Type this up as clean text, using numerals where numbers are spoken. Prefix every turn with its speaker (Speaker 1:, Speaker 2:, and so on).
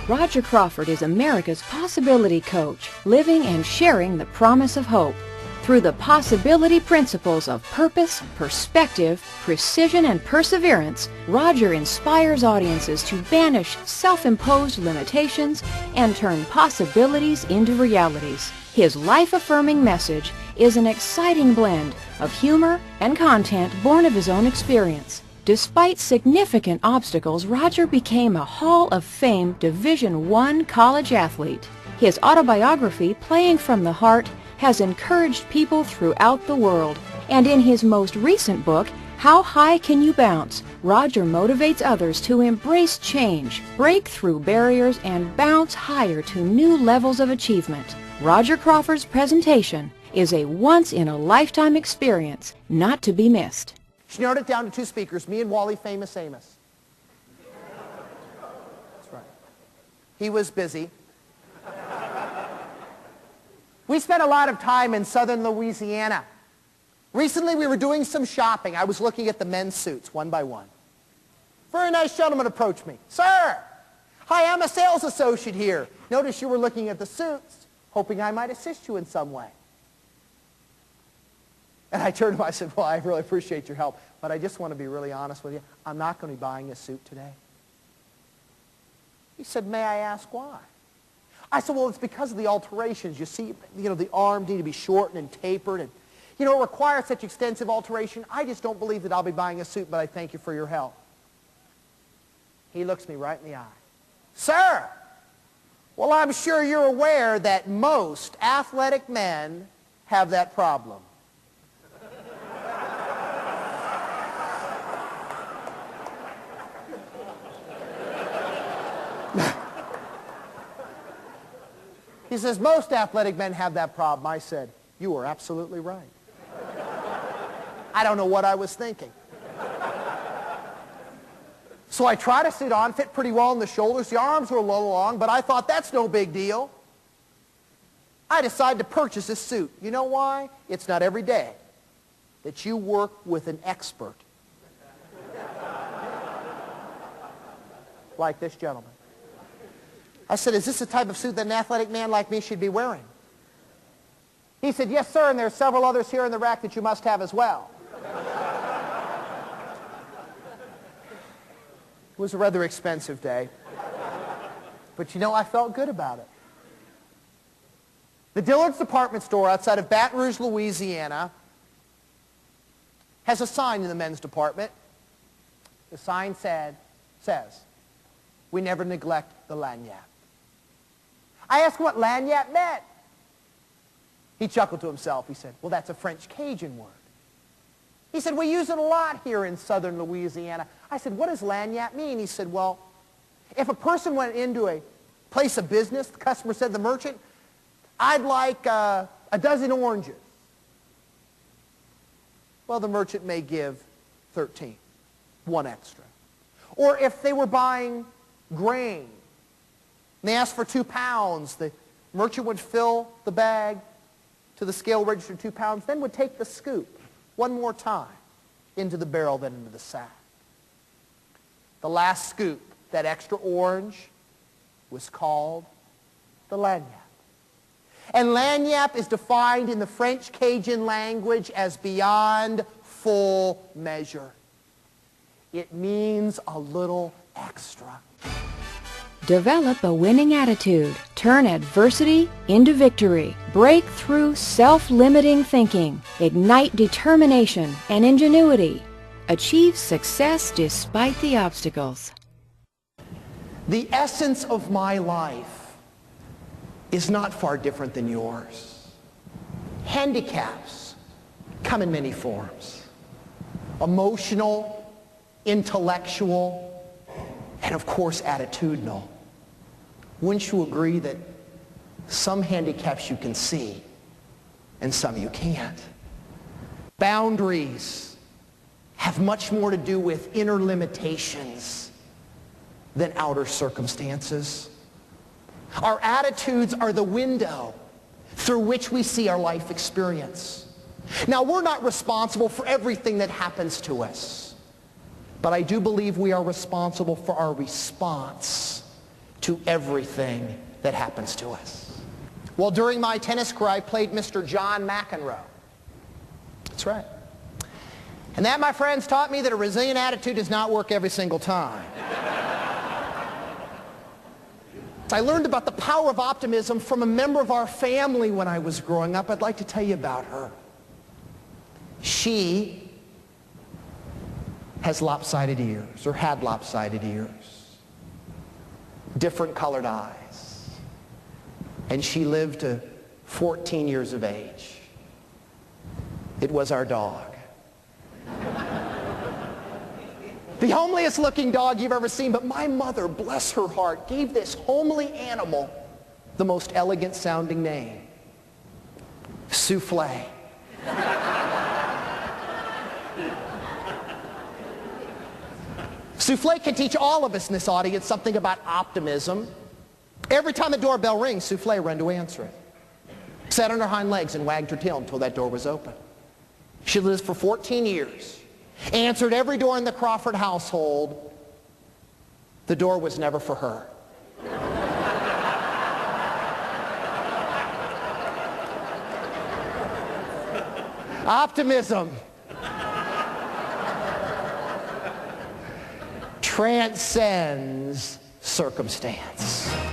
Speaker 1: Roger Crawford is America's possibility coach, living and sharing the promise of hope. Through the possibility principles of purpose, perspective, precision, and perseverance, Roger inspires audiences to banish self-imposed limitations and turn possibilities into realities. His life-affirming message is an exciting blend of humor and content born of his own experience. Despite significant obstacles, Roger became a Hall of Fame Division I college athlete. His autobiography, Playing from the Heart, has encouraged people throughout the world. And in his most recent book, How High Can You Bounce?, Roger motivates others to embrace change, break through barriers, and bounce higher to new levels of achievement. Roger Crawford's presentation is a once-in-a-lifetime experience not to be missed.
Speaker 2: She narrowed it down to two speakers, me and Wally Famous Amos. That's right. He was busy. We spent a lot of time in southern Louisiana. Recently we were doing some shopping. I was looking at the men's suits one by one. Very nice gentleman approached me. Sir, hi, I'm a sales associate here. Notice you were looking at the suits, hoping I might assist you in some way. And I turned to him, I said, well, I really appreciate your help, but I just want to be really honest with you. I'm not going to be buying a suit today. He said, may I ask why? I said, well, it's because of the alterations. You see, the arms need to be shortened and tapered, and, it requires such extensive alteration. I just don't believe that I'll be buying a suit, but I thank you for your help. He looks me right in the eye. Sir, well, I'm sure you're aware that most athletic men have that problem. He says, most athletic men have that problem. I said, you are absolutely right. I don't know what I was thinking. So I tried a suit on, fit pretty well in the shoulders. The arms were a little long, but I thought, that's no big deal. I decided to purchase this suit. You know why? It's not every day that you work with an expert like this gentleman. I said, is this the type of suit that an athletic man like me should be wearing? He said, yes, sir, and there are several others here in the rack that you must have as well. It was a rather expensive day. But I felt good about it. The Dillard's department store outside of Baton Rouge, Louisiana, has a sign in the men's department. The sign says, we never neglect the lagniappe. I asked what lagniappe meant. He chuckled to himself. He said, well, that's a French Cajun word. He said, we use it a lot here in southern Louisiana. I said, what does lagniappe mean? He said, well, if a person went into a place of business, the customer said to the merchant, I'd like a dozen oranges. Well, the merchant may give 13, one extra. Or if they were buying grain, and they asked for 2 pounds, the merchant would fill the bag to the scale register 2 pounds, then would take the scoop one more time into the barrel, then into the sack. The last scoop, that extra orange, was called the lagniappe. And lagniappe is defined in the French Cajun language as beyond full measure. It means a little extra.
Speaker 1: Develop a winning attitude. Turn adversity into victory. Break through self-limiting thinking. Ignite determination and ingenuity. Achieve success despite the obstacles.
Speaker 2: The essence of my life is not far different than yours. Handicaps come in many forms. Emotional, intellectual, and of course attitudinal. Wouldn't you agree that some handicaps you can see and some you can't? Boundaries have much more to do with inner limitations than outer circumstances. Our attitudes are the window through which we see our life experience. Now, we're not responsible for everything that happens to us, but I do believe we are responsible for our response to everything that happens to us. Well, during my tennis career, I played Mr. John McEnroe. That's right. And that, my friends, taught me that a resilient attitude does not work every single time. I learned about the power of optimism from a member of our family when I was growing up. I'd like to tell you about her. She has lopsided ears, or had lopsided ears, different colored eyes, and she lived to 14 years of age. It was our dog. The homeliest looking dog you've ever seen, but my mother, bless her heart, gave this homely animal the most elegant sounding name. Souffle. Souffle can teach all of us in this audience something about optimism. Every time the doorbell rings, Souffle ran to answer it. Sat on her hind legs and wagged her tail until that door was open. She lived for 14 years. Answered every door in the Crawford household. The door was never for her. Optimism transcends circumstance.